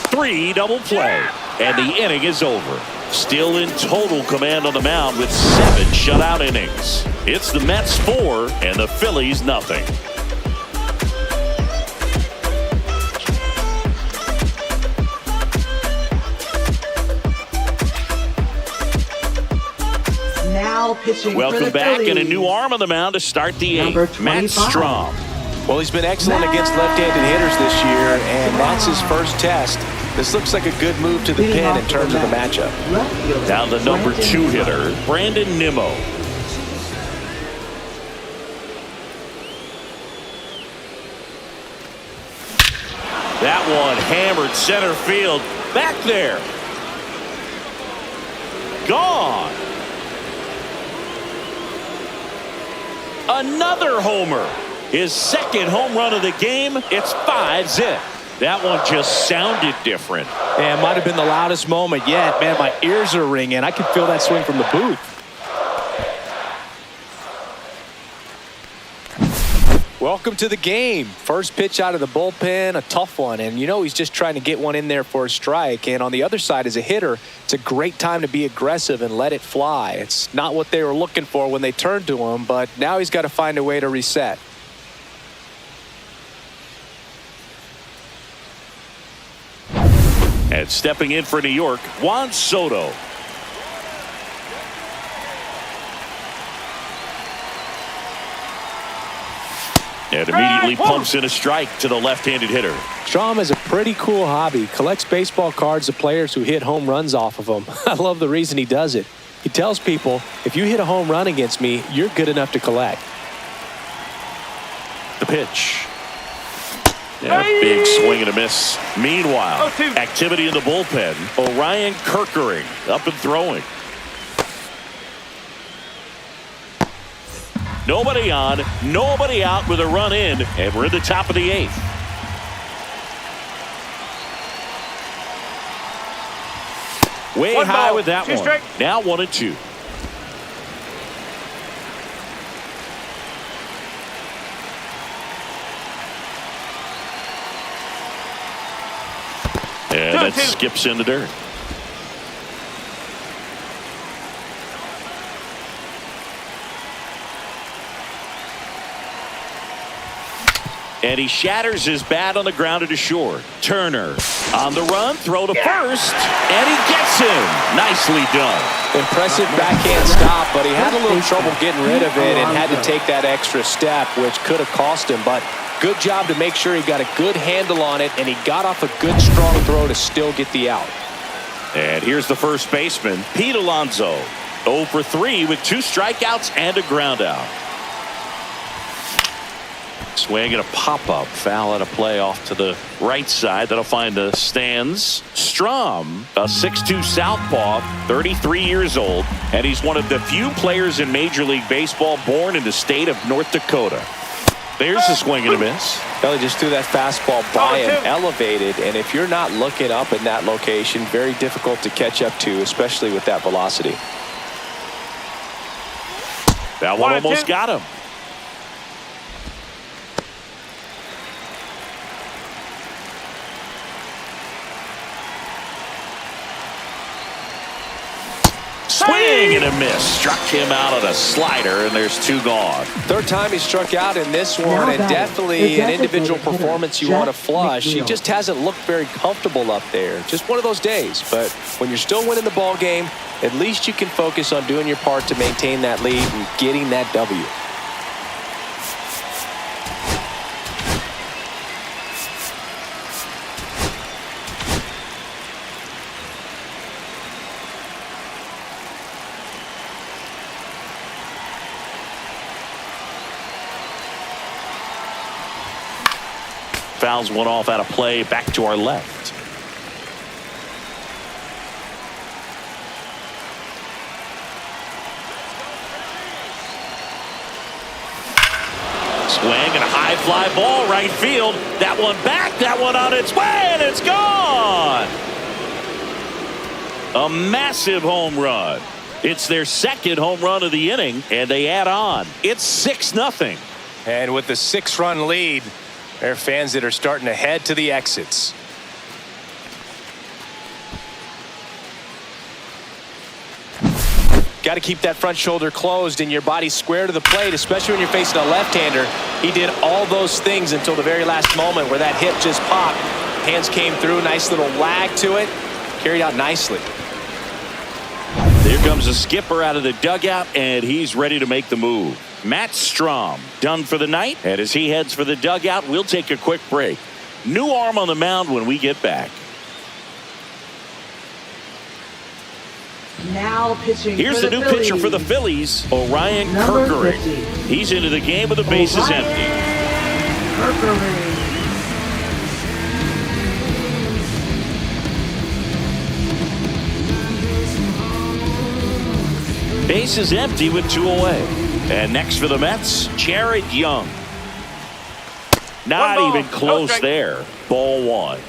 3 double play. And the inning is over. Still in total command on the mound with 7 shutout innings. It's the Mets 4 and the Phillies nothing. Now pitching. Welcome back, and a new arm on the mound to start the 8th. Matt Strom. Well, he's been excellent against left-handed hitters this year, and that's his first test. This looks like a good move to the pin in terms of the matchup. Now the number 2 hitter, Brandon Nimmo. That one hammered center field. Back there. Gone. Another homer. His second home run of the game. It's 5-zip. That one just sounded different. Yeah, it might have been the loudest moment yet. Man, my ears are ringing. I can feel that swing from the booth. Welcome to the game. First pitch out of the bullpen, a tough one. And you know he's just trying to get one in there for a strike. And on the other side, as a hitter, it's a great time to be aggressive and let it fly. It's not what they were looking for when they turned to him, but now he's got to find a way to reset. And stepping in for New York, Juan Soto. And immediately pumps in a strike to the left-handed hitter. Strom has a pretty cool hobby. Collects baseball cards of players who hit home runs off of them. I love the reason he does it. He tells people, if you hit a home run against me, you're good enough to collect. The pitch. Yeah, big swing and a miss. Meanwhile, activity in the bullpen. Orion Kirkering up and throwing. Nobody on, nobody out with a run in, and we're at the top of the 8th. Way high with that one. Strike. Now 1-2. And that skips in the dirt. And he shatters his bat on the ground to short. Turner on the run, throw to first, and he gets him. Nicely done. Impressive backhand stop, but he had a little trouble getting rid of it and had to take that extra step, which could have cost him. But good job to make sure he got a good handle on it, and he got off a good, strong throw to still get the out. And here's the first baseman, Pete Alonso. 0 for 3 with 2 strikeouts and a ground out. Swing and a pop-up. Foul at a play off to the right side. That'll find the stands. Strom, a 6'2 southpaw, 33 years old, and he's one of the few players in Major League Baseball born in the state of North Dakota. There's a swing and a miss. Kelly just threw that fastball by him, elevated, and if you're not looking up in that location, very difficult to catch up to, especially with that velocity. That one almost got him. Swing and a miss. Struck him out on a slider, and there's 2 gone. Third time he struck out in this one, and definitely an individual performance you want to flush. He just hasn't looked very comfortable up there. Just one of those days. But when you're still winning the ball game, at least you can focus on doing your part to maintain that lead and getting that W. Fouls one off out of play, back to our left. Swing and a high fly ball right field. That one back, that one on its way, and it's gone. A massive home run. It's their second home run of the inning, and they add on. It's 6-0. And with the 6-run lead, there are fans that are starting to head to the exits. Got to keep that front shoulder closed and your body square to the plate, especially when you're facing a left-hander. He did all those things until the very last moment where that hip just popped. Hands came through, nice little lag to it, carried out nicely. Here comes the skipper out of the dugout, and he's ready to make the move. Matt Strom done for the night, and as he heads for the dugout, we'll take a quick break. New arm on the mound when we get back. Now pitching. Here's the new pitcher for the Phillies, Orion Kerkering. He's into the game with the bases empty. Bases empty with 2 away. And next for the Mets, Jared Young. Not even close there. Ball 1.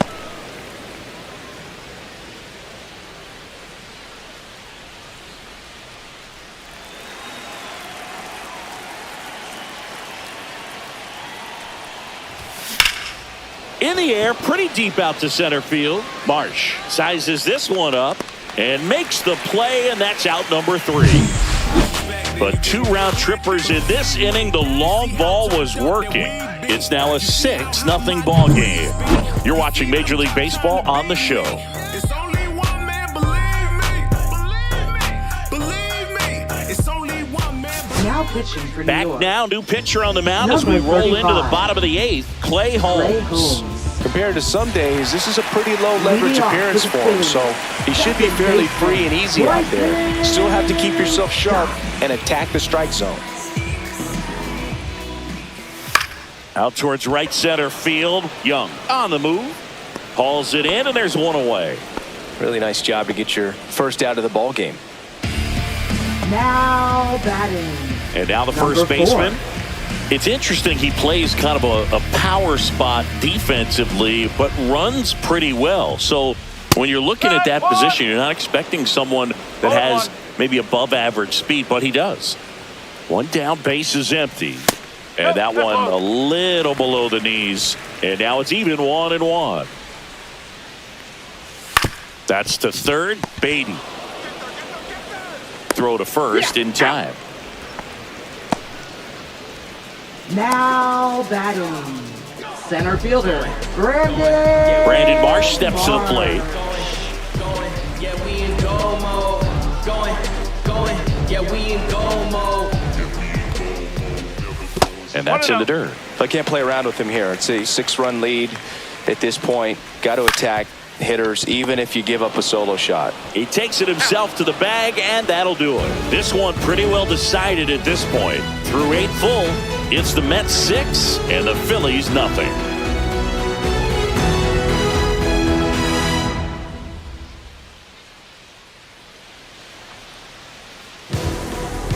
In the air, pretty deep out to center field. Marsh sizes this one up and makes the play, and that's out number 3. But 2 round trippers in this inning. The long ball was working. It's now a 6-0 ball game. You're watching Major League Baseball on the show. It's only one man, believe me. It's only one man. Now pitching for New Back York. now, new pitcher on the mound as we roll into the bottom of the 8th, Clay Holmes. Compared to some days, this is a pretty low leverage appearance for him, so he should be fairly free and easy out there. Still have to keep yourself sharp and attack the strike zone. Out towards right center field. Young on the move. Hauls it in, and there's 1 away. Really nice job to get your first out of the ball game. Now batting. And now the Number first baseman. 4. It's interesting, he plays kind of a power spot defensively, but runs pretty well. So when you're looking at that position, you're not expecting someone that has maybe above average speed, but he does. 1 down, base is empty. And that one a little below the knees. And now it's even 1-1. That's to third. Beatty. Throw to first in time. Now batting. Center fielder, Brandon Marsh steps to the plate. Yeah, we in go mode. Going. Yeah, we in go mode. And that's in the dirt. I can't play around with him here. It's a 6-run lead at this point. Got to attack hitters even if you give up a solo shot. He takes it himself to the bag, and that'll do it. This one pretty well decided at this point. Through 8 full, it's the Mets 6 and the Phillies nothing.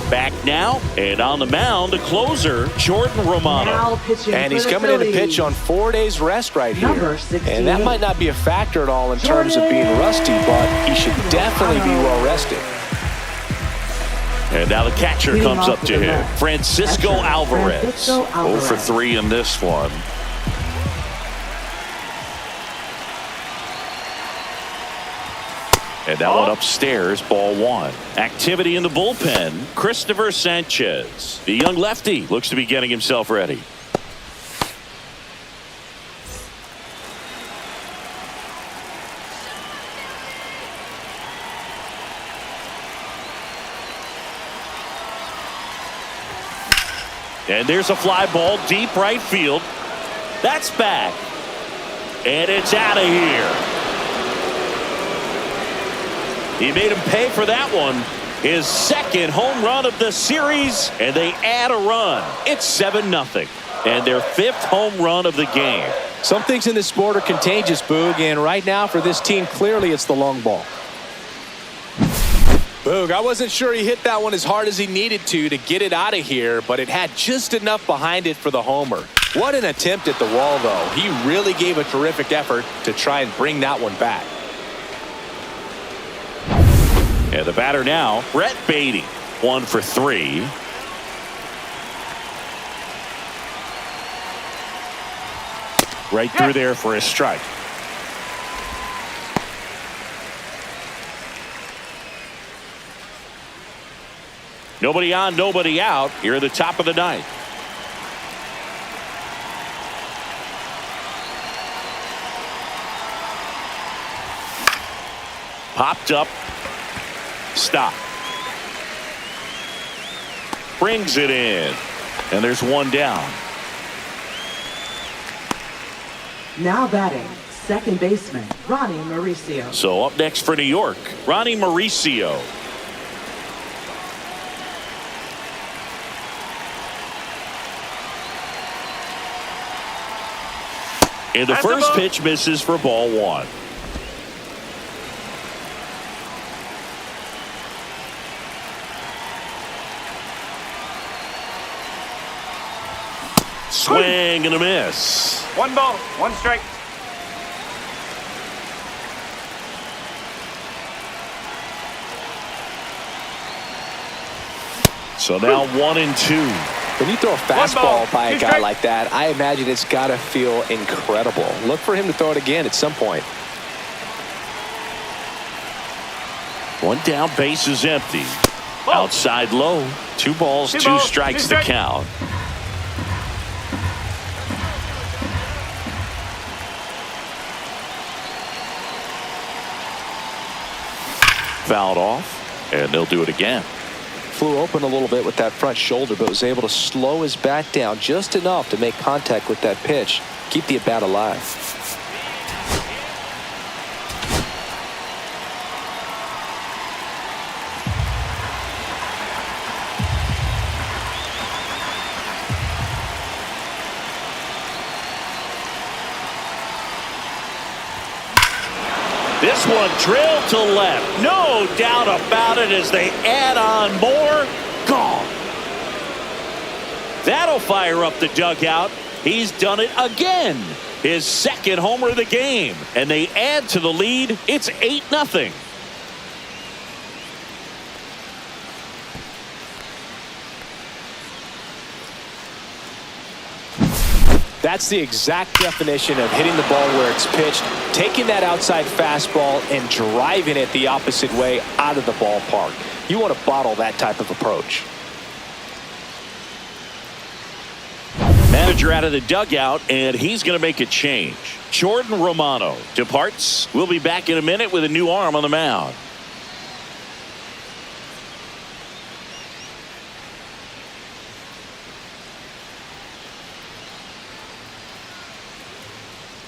Back now, and on the mound, the closer, Jordan Romano. Now pitching And he's for the coming in to Phillies. pitch on 4 days rest right here. Number 68. And that might not be a factor at all in terms of being rusty, but he should definitely be well rested. And now the catcher Leading comes off up for to the him. Mets. Francisco Catcher, Alvarez. Francisco 0 for Alvarez. 3 in this one. And that one upstairs, ball 1. Activity in the bullpen. Christopher Sanchez. The young lefty looks to be getting himself ready. And there's a fly ball deep right field. That's back. And it's out of here. He made him pay for that one. His second home run of the series, and they add a run. It's 7-0, and their 5th home run of the game. Some things in this sport are contagious, Boog, and right now for this team, clearly it's the long ball. Boog, I wasn't sure he hit that one as hard as he needed to get it out of here, but it had just enough behind it for the homer. What an attempt at the wall, though. He really gave a terrific effort to try and bring that one back. And the batter now, Brett Beatty. 1 for 3. Right through there for a strike. Nobody on, nobody out here at the top of the 9th. Popped up. Stop. Brings it in. And there's one down. Now batting, second baseman, Ronnie Mauricio. So up next for New York, Ronnie Mauricio. And the first pitch misses for ball 1. Swing and a miss. 1 ball, 1 strike. So now 1-2. When you throw a fastball by a 2 guy strikes. like that, I imagine it's got to feel incredible. Look for him to throw it again at some point. 1 down, base is empty. Outside low. 2 balls, 2 strikes to count. Fouled off, and they'll do it again. Flew open a little bit with that front shoulder, but was able to slow his bat down just enough to make contact with that pitch. Keep the at-bat alive. This one drilled to left. No doubt about it as they add on more. Gone. That'll fire up the dugout. He's done it again. His second homer of the game. And they add to the lead. It's 8-0. That's the exact definition of hitting the ball where it's pitched, taking that outside fastball and driving it the opposite way out of the ballpark. You want to bottle that type of approach. Manager out of the dugout, and he's going to make a change. Jordan Romano departs. We'll be back in a minute with a new arm on the mound.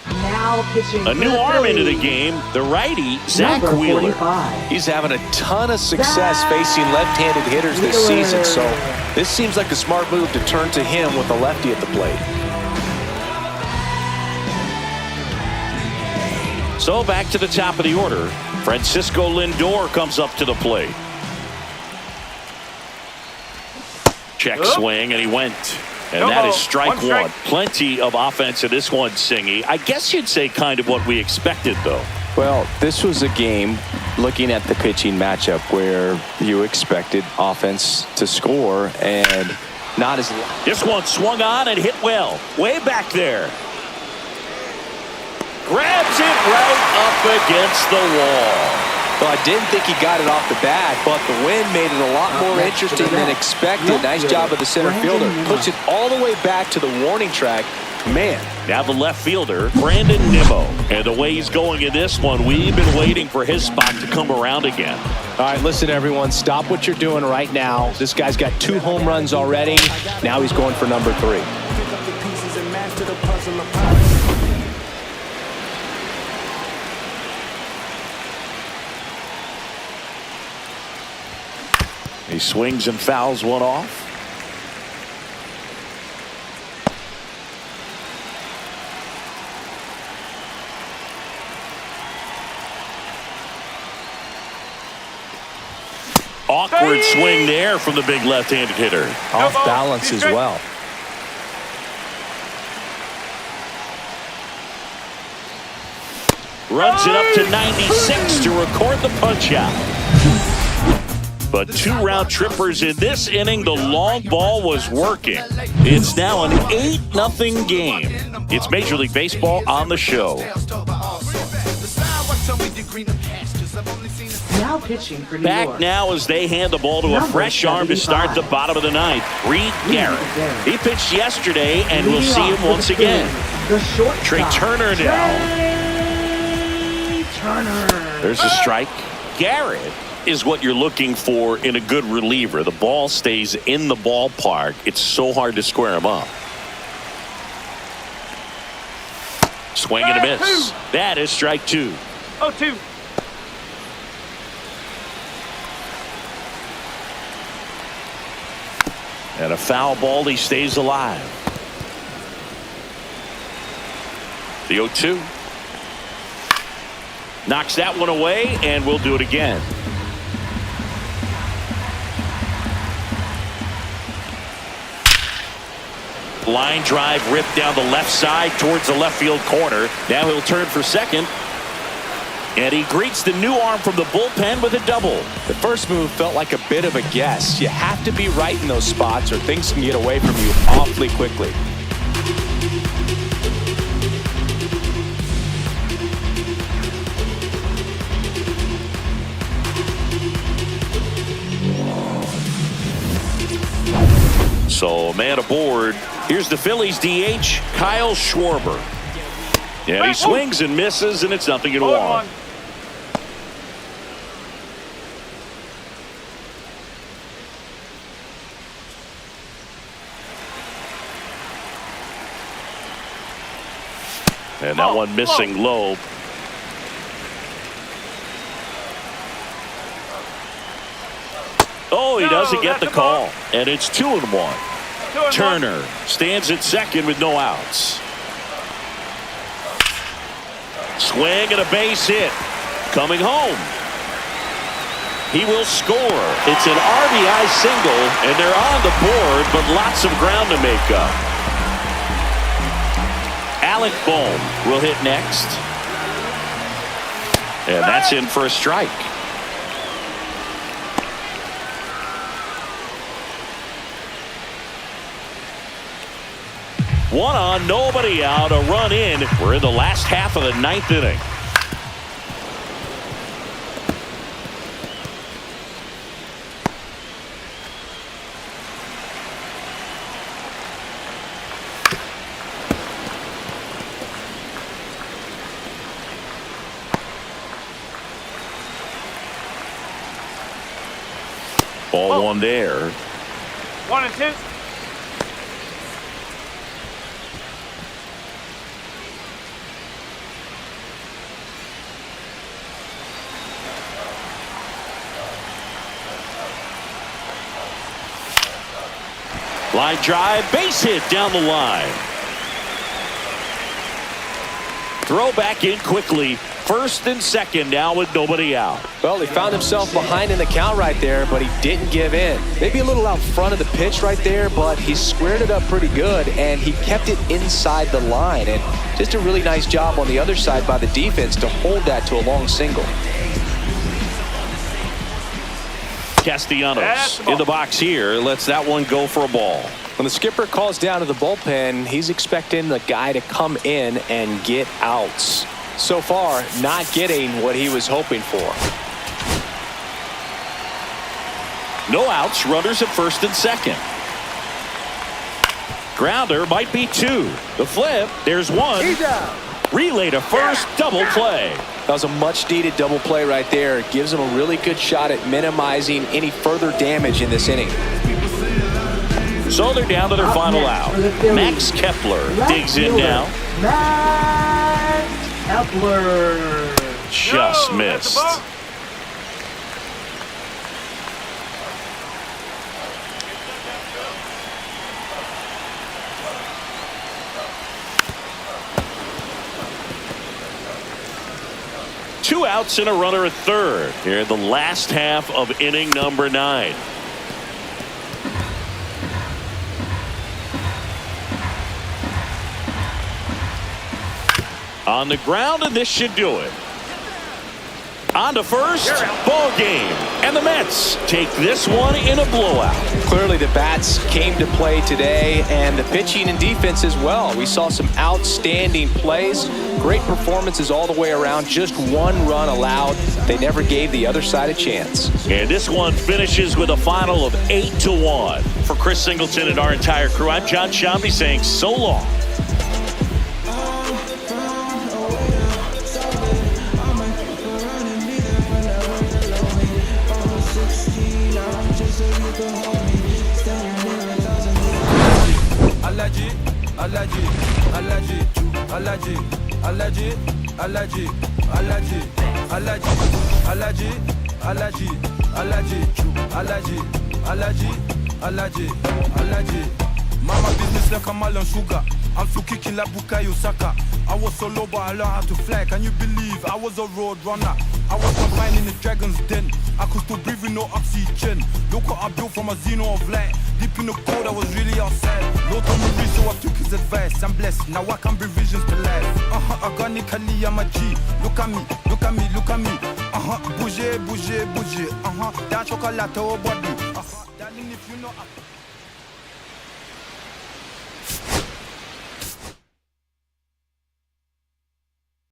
Now pitching A new for the arm into the Phillies, game, the righty, Zach number Wheeler. 45. He's having a ton of success facing left-handed hitters this season, so this seems like a smart move to turn to him with a lefty at the plate. So back to the top of the order. Francisco Lindor comes up to the plate. Check swing, and he went. And that is strike one. Plenty of offense in this one, Singy. I guess you'd say kind of what we expected, though. Well, this was a game, looking at the pitching matchup, where you expected offense to score and not as... This one swung on and hit well. Way back there. Grabs it right up against the wall. Well, I didn't think he got it off the bat, but the wind made it a lot more interesting than expected. Nice job of the center fielder. Puts it all the way back to the warning track. Man. Now the left fielder, Brandon Nimmo. And the way he's going in this one, we've been waiting for his spot to come around again. All right, listen, everyone. Stop what you're doing right now. This guy's got 2 home runs already. Now he's going for number 3. He swings and fouls one off. Awkward swing there from the big left-handed hitter. Off balance as well. Runs it up to 96 to record the punch out. But 2 round trippers in this inning. The long ball was working. It's now an 8-0 game. It's Major League Baseball on the show. Now pitching for New Back York. now as they hand the ball to a fresh arm to start the bottom of the ninth. Reed Garrett. He pitched yesterday, and we'll see him once again. The shortstop, Trey Turner now. Trey Turner. There's a strike. Garrett is what you're looking for in a good reliever. The ball stays in the ballpark. It's so hard to square him up. Swing and a miss. That is strike 2. 0-2. And a foul ball. He stays alive. The 0-2. Knocks that one away, and we'll do it again. Line drive ripped down the left side towards the left field corner. Now he'll turn for second. And he greets the new arm from the bullpen with a double. The first move felt like a bit of a guess. You have to be right in those spots or things can get away from you awfully quickly. So man aboard. Here's the Phillies DH, Kyle Schwarber. Yeah, he swings and misses, and it's 0-1. And that one missing low. Oh, he doesn't get the call. And it's 2-1. Turner stands at second with no outs. Swing and a base hit. Coming home. He will score. It's an RBI single, and they're on the board, but lots of ground to make up. Alec Bohm will hit next. And that's in for a strike. One on, nobody out, a run in. We're in the last half of the ninth inning. Ball one there. 1 and 2. Line drive, base hit down the line. Throw back in quickly. First and second now with nobody out. Well, he found himself behind in the count right there, but he didn't give in. Maybe a little out front of the pitch right there, but he squared it up pretty good, and he kept it inside the line. And just a really nice job on the other side by the defense to hold that to a long single. Castellanos in the box here. Lets that one go for a ball. When the skipper calls down to the bullpen, he's expecting the guy to come in and get outs. So far, not getting what he was hoping for. No outs, runners at first and second. Grounder might be 2. The flip, there's 1. He's out. Relay to first, double play. That was a much-needed double play right there. It gives him a really good shot at minimizing any further damage in this inning. So they're down to their final out. Max Kepler digs in now. Max Kepler. Just missed. Two outs and a runner at third here in the last half of inning number 9. On the ground, and this should do it. On to first, ball game. And the Mets take this one in a blowout. Clearly the bats came to play today, and the pitching and defense as well. We saw some outstanding plays, great performances all the way around. Just 1 run allowed. They never gave the other side a chance. And this one finishes with a final of 8-1. For Chris Singleton and our entire crew, I'm John Shambi saying so long. Allergy. Mama business like a melon sugar. I'm still kicking like Bukayo Saka. I was so low, but I learned how to fly. Can you believe I was a road runner? I was confined in the dragon's den. I could still breathe with no oxygen. Look what I built from a xeno of light. Deep in the cold, I was really outside. Lord told me reach, so I took his advice. I'm blessed, now I can bring visions to life. Organically, I'm a G. Look at me, look at me, look at me. Bouger, bouger, bouger. That chocolate, oh body. Darling, if you know.